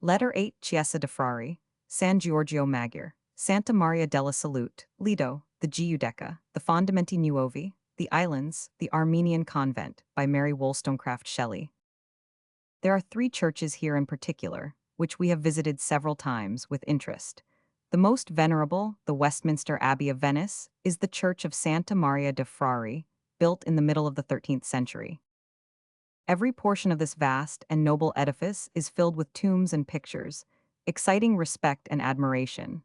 Letter 8 Chiesa de Frari, San Giorgio Maggiore, Santa Maria della Salute, Lido, the Giudecca, the Fondamenti Nuovi, the Islands, the Armenian Convent, by Mary Wollstonecraft Shelley. There are three churches here in particular, which we have visited several times with interest. The most venerable, the Westminster Abbey of Venice, is the Church of Santa Maria de Frari, built in the middle of the 13th century. Every portion of this vast and noble edifice is filled with tombs and pictures, exciting respect and admiration.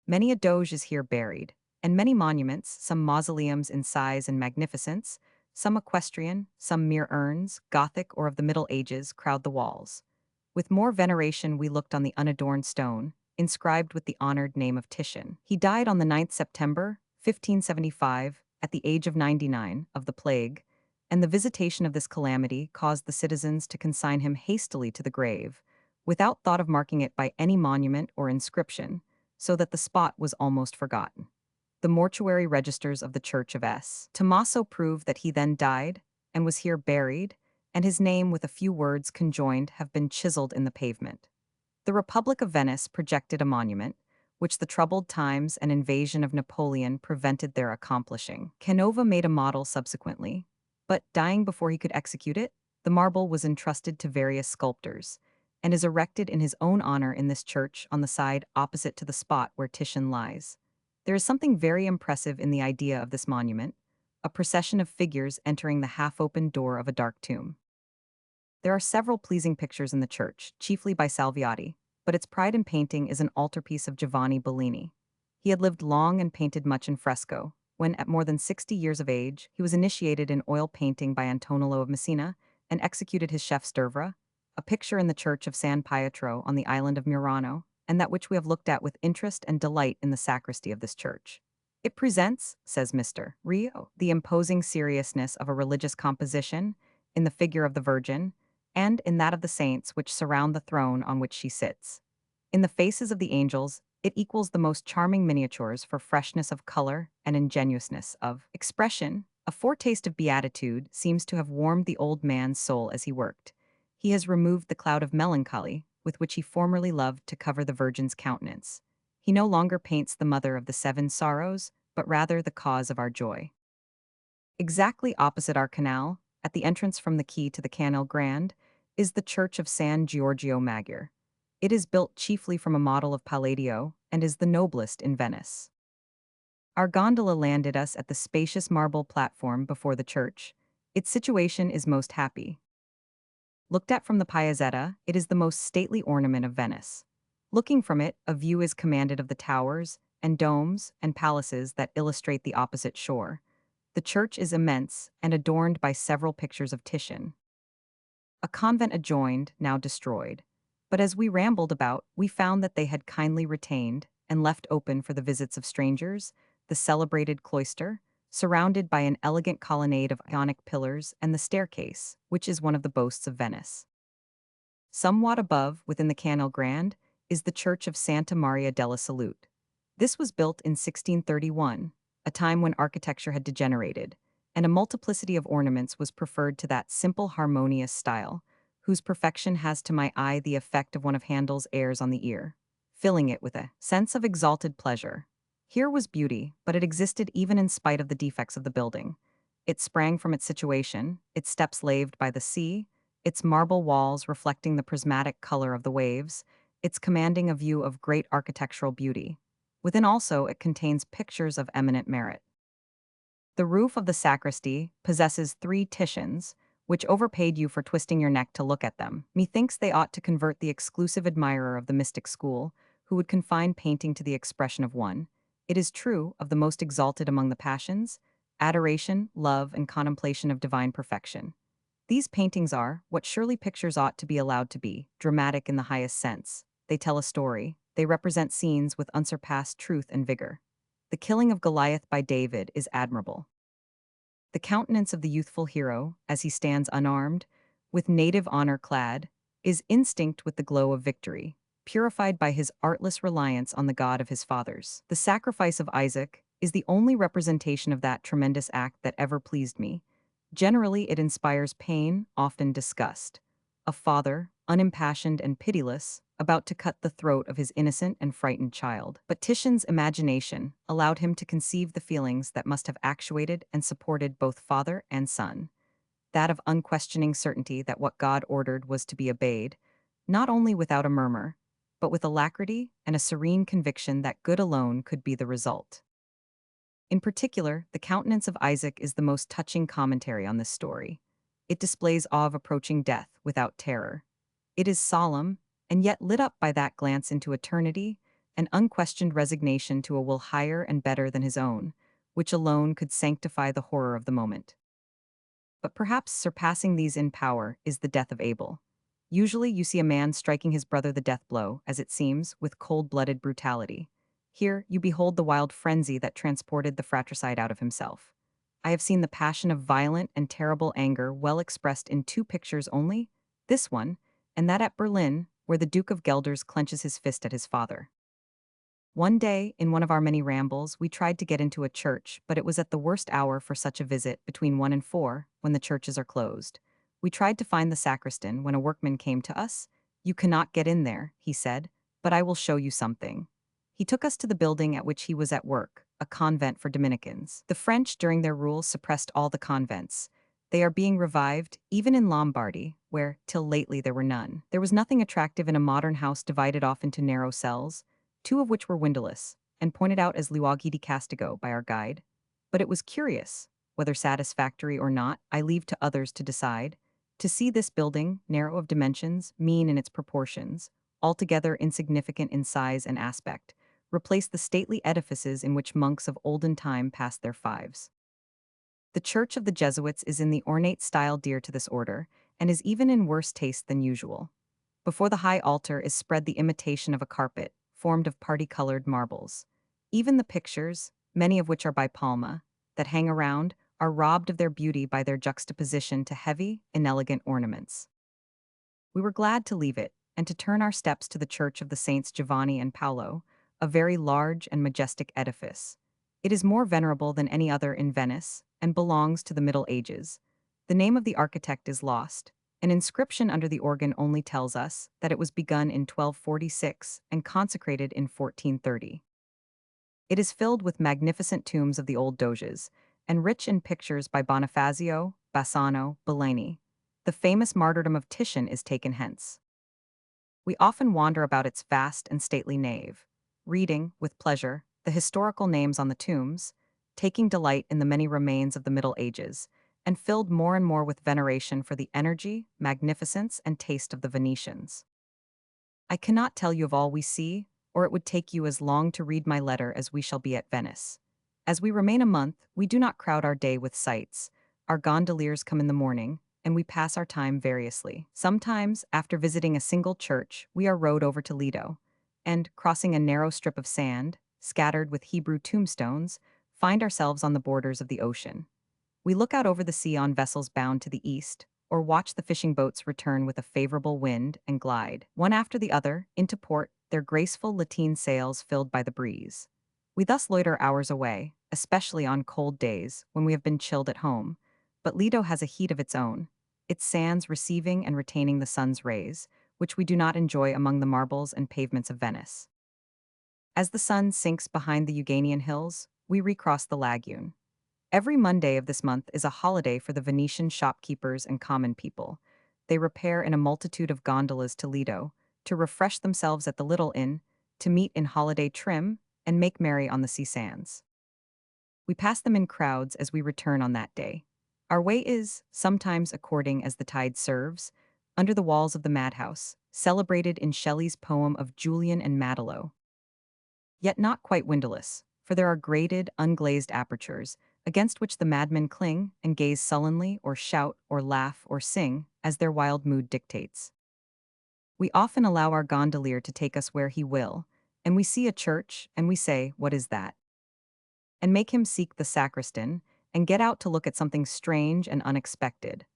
Many a doge is here buried, and many monuments, some mausoleums in size and magnificence, some equestrian, some mere urns, Gothic or of the Middle Ages, crowd the walls. With more veneration we looked on the unadorned stone, inscribed with the honored name of Titian. He died on the 9th September, 1575, at the age of 99, of the plague, and the visitation of this calamity caused the citizens to consign him hastily to the grave, without thought of marking it by any monument or inscription, so that the spot was almost forgotten. The mortuary registers of the Church of S. Tommaso prove that he then died, and was here buried, and his name with a few words conjoined have been chiseled in the pavement. The Republic of Venice projected a monument, which the troubled times and invasion of Napoleon prevented their accomplishing. Canova made a model subsequently, but, dying before he could execute it, the marble was entrusted to various sculptors, and is erected in his own honor in this church on the side opposite to the spot where Titian lies. There is something very impressive in the idea of this monument, a procession of figures entering the half-open door of a dark tomb. There are several pleasing pictures in the church, chiefly by Salviati, but its pride in painting is an altarpiece of Giovanni Bellini. He had lived long and painted much in fresco. When, at more than 60 years of age, he was initiated in oil painting by Antonello of Messina and executed his chef's d'oeuvre, a picture in the church of San Pietro on the island of Murano, and that which we have looked at with interest and delight in the sacristy of this church. It presents, says Mr. Rio, the imposing seriousness of a religious composition, in the figure of the Virgin, and in that of the saints which surround the throne on which she sits. In the faces of the angels, it equals the most charming miniatures for freshness of color and ingenuousness of expression. A foretaste of beatitude seems to have warmed the old man's soul as he worked. He has removed the cloud of melancholy with which he formerly loved to cover the Virgin's countenance. He no longer paints the mother of the seven sorrows, but rather the cause of our joy. Exactly opposite our canal, at the entrance from the quay to the Canal Grande, is the Church of San Giorgio Maggiore. It is built chiefly from a model of Palladio and is the noblest in Venice. Our gondola landed us at the spacious marble platform before the church. Its situation is most happy. Looked at from the Piazzetta, it is the most stately ornament of Venice. Looking from it, a view is commanded of the towers and domes and palaces that illustrate the opposite shore. The church is immense and adorned by several pictures of Titian. A convent adjoined, now destroyed. But as we rambled about, we found that they had kindly retained and left open for the visits of strangers the celebrated cloister, surrounded by an elegant colonnade of Ionic pillars, and the staircase, which is one of the boasts of Venice. Somewhat above, within the Canal Grande, is the Church of Santa Maria della Salute. This was built in 1631, a time when architecture had degenerated, and a multiplicity of ornaments was preferred to that simple harmonious style, whose perfection has to my eye the effect of one of Handel's airs on the ear, filling it with a sense of exalted pleasure. Here was beauty, but it existed even in spite of the defects of the building. It sprang from its situation, its steps laved by the sea, its marble walls reflecting the prismatic color of the waves, its commanding a view of great architectural beauty. Within also it contains pictures of eminent merit. The roof of the sacristy possesses 3 Titians, which overpaid you for twisting your neck to look at them. Methinks they ought to convert the exclusive admirer of the mystic school, who would confine painting to the expression of one, it is true, of the most exalted among the passions, adoration, love, and contemplation of divine perfection. These paintings are, what surely pictures ought to be allowed to be, dramatic in the highest sense. They tell a story, they represent scenes with unsurpassed truth and vigor. The killing of Goliath by David is admirable. The countenance of the youthful hero, as he stands unarmed, with native honor clad, is instinct with the glow of victory, purified by his artless reliance on the God of his fathers. The sacrifice of Isaac is the only representation of that tremendous act that ever pleased me. Generally, it inspires pain, often disgust. a father, unimpassioned and pitiless, about to cut the throat of his innocent and frightened child. But Titian's imagination allowed him to conceive the feelings that must have actuated and supported both father and son, that of unquestioning certainty that what God ordered was to be obeyed, not only without a murmur, but with alacrity and a serene conviction that good alone could be the result. In particular, the countenance of Isaac is the most touching commentary on this story. It displays awe of approaching death without terror. It is solemn, and yet lit up by that glance into eternity, an unquestioned resignation to a will higher and better than his own, which alone could sanctify the horror of the moment. But perhaps surpassing these in power is the death of Abel. Usually you see a man striking his brother the death blow, as it seems, with cold-blooded brutality. Here you behold the wild frenzy that transported the fratricide out of himself. I have seen the passion of violent and terrible anger well expressed in two pictures only, this one, and that at Berlin, where the Duke of Gelders clenches his fist at his father. One day, in one of our many rambles, we tried to get into a church, but it was at the worst hour for such a visit, between 1 and 4, when the churches are closed. We tried to find the sacristan when a workman came to us. "You cannot get in there," he said, "but I will show you something." He took us to the building at which he was at work, a convent for Dominicans. The French, during their rule, suppressed all the convents. They are being revived, even in Lombardy, where, till lately, there were none. There was nothing attractive in a modern house divided off into narrow cells, two of which were windowless, and pointed out as luoghi di castigo by our guide. But it was curious, whether satisfactory or not, I leave to others to decide, to see this building, narrow of dimensions, mean in its proportions, altogether insignificant in size and aspect, replace the stately edifices in which monks of olden time passed their fives. The Church of the Jesuits is in the ornate style dear to this order, and is even in worse taste than usual. Before the high altar is spread the imitation of a carpet, formed of party-colored marbles. Even the pictures, many of which are by Palma, that hang around, are robbed of their beauty by their juxtaposition to heavy, inelegant ornaments. We were glad to leave it, and to turn our steps to the Church of the Saints Giovanni and Paolo, a very large and majestic edifice. It is more venerable than any other in Venice, and belongs to the Middle Ages. The name of the architect is lost. An inscription under the organ only tells us that it was begun in 1246 and consecrated in 1430. It is filled with magnificent tombs of the old doges, and rich in pictures by Bonifacio, Bassano, Bellini. The famous martyrdom of Titian is taken hence. We often wander about its vast and stately nave, reading, with pleasure, the historical names on the tombs, taking delight in the many remains of the Middle Ages, and filled more and more with veneration for the energy, magnificence, and taste of the Venetians. I cannot tell you of all we see, or it would take you as long to read my letter as we shall be at Venice. As we remain a month, we do not crowd our day with sights. Our gondoliers come in the morning, and we pass our time variously. Sometimes, after visiting a single church, we are rowed over to Lido, and, crossing a narrow strip of sand, scattered with Hebrew tombstones, find ourselves on the borders of the ocean. We look out over the sea on vessels bound to the east, or watch the fishing boats return with a favorable wind and glide, one after the other, into port, their graceful lateen sails filled by the breeze. We thus loiter hours away, especially on cold days when we have been chilled at home. But Lido has a heat of its own, its sands receiving and retaining the sun's rays, which we do not enjoy among the marbles and pavements of Venice. As the sun sinks behind the Euganean hills, we recross the lagoon. Every Monday of this month is a holiday for the Venetian shopkeepers and common people. They repair in a multitude of gondolas to Lido, to refresh themselves at the little inn, to meet in holiday trim, and make merry on the sea sands. We pass them in crowds as we return on that day. Our way is, sometimes according as the tide serves, under the walls of the madhouse, celebrated in Shelley's poem of Julian and Madelot. Yet not quite windowless, for there are grated, unglazed apertures, against which the madmen cling and gaze sullenly or shout or laugh or sing as their wild mood dictates. We often allow our gondolier to take us where he will, and we see a church and we say, "What is that?" and make him seek the sacristan and get out to look at something strange and unexpected.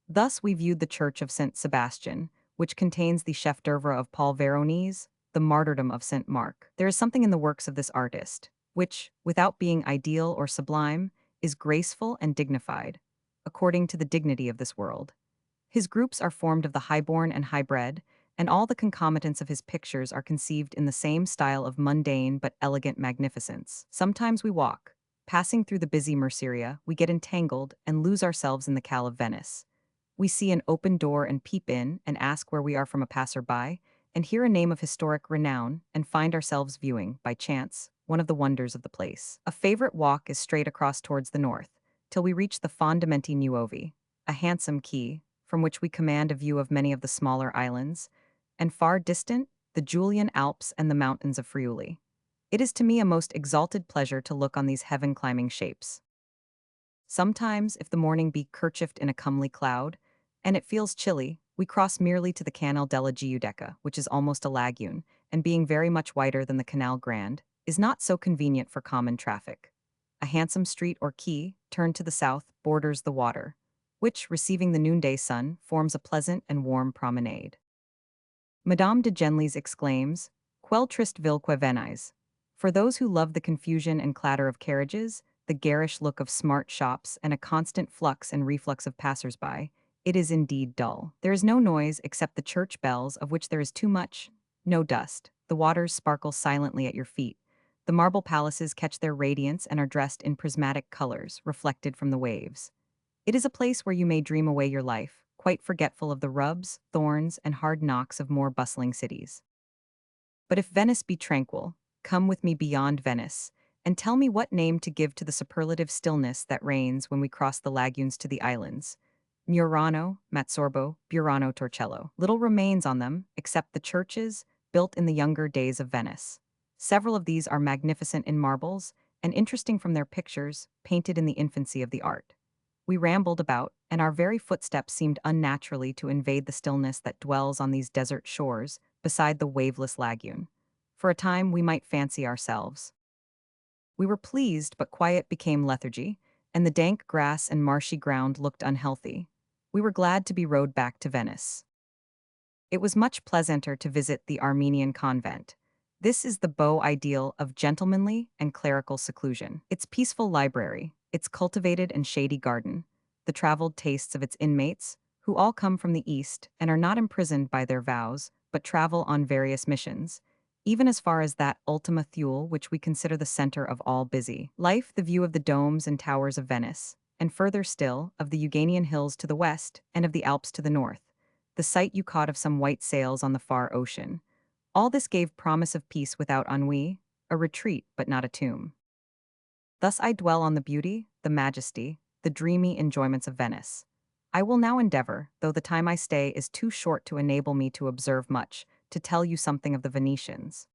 Thus we viewed the Church of St. Sebastian, which contains the chef d'oeuvre of Paul Veronese, the martyrdom of St. Mark. There is something in the works of this artist, which, without being ideal or sublime, is graceful and dignified, according to the dignity of this world. His groups are formed of the highborn and highbred, and all the concomitants of his pictures are conceived in the same style of mundane but elegant magnificence. Sometimes we walk. Passing through the busy Merceria, we get entangled and lose ourselves in the Cal of Venice. We see an open door and peep in and ask where we are from a passer-by, and hear a name of historic renown and find ourselves viewing, by chance, one of the wonders of the place. A favorite walk is straight across towards the north, till we reach the Fondamenti Nuovi, a handsome quay, from which we command a view of many of the smaller islands, and far distant, the Julian Alps and the mountains of Friuli. It is to me a most exalted pleasure to look on these heaven-climbing shapes. Sometimes, if the morning be kerchiefed in a comely cloud, and it feels chilly, we cross merely to the Canal della Giudecca, which is almost a lagoon, and being very much wider than the Canal Grande, is not so convenient for common traffic. A handsome street or quay, turned to the south, borders the water, which, receiving the noonday sun, forms a pleasant and warm promenade. Madame de Genlis exclaims, Quel trist vilque venise. For those who love the confusion and clatter of carriages, the garish look of smart shops, and a constant flux and reflux of passers-by, it is indeed dull. There is no noise except the church bells, of which there is too much, no dust. The waters sparkle silently at your feet. The marble palaces catch their radiance and are dressed in prismatic colors, reflected from the waves. It is a place where you may dream away your life, quite forgetful of the rubs, thorns, and hard knocks of more bustling cities. But if Venice be tranquil, come with me beyond Venice, and tell me what name to give to the superlative stillness that reigns when we cross the lagoons to the islands. Murano, Matsorbo, Burano, Torcello. Little remains on them, except the churches, built in the younger days of Venice. Several of these are magnificent in marbles, and interesting from their pictures, painted in the infancy of the art. We rambled about, and our very footsteps seemed unnaturally to invade the stillness that dwells on these desert shores, beside the waveless lagoon. For a time we might fancy ourselves. We were pleased, but quiet became lethargy, and the dank grass and marshy ground looked unhealthy. We were glad to be rowed back to Venice. It was much pleasanter to visit the Armenian convent. This is the beau ideal of gentlemanly and clerical seclusion. Its peaceful library, its cultivated and shady garden, the traveled tastes of its inmates, who all come from the East and are not imprisoned by their vows, but travel on various missions, even as far as that Ultima Thule which we consider the center of all busy life, the view of the domes and towers of Venice, and further still, of the Euganean hills to the west and of the Alps to the north, the sight you caught of some white sails on the far ocean. All this gave promise of peace without ennui, a retreat but not a tomb. Thus I dwell on the beauty, the majesty, the dreamy enjoyments of Venice. I will now endeavor, though the time I stay is too short to enable me to observe much, to tell you something of the Venetians.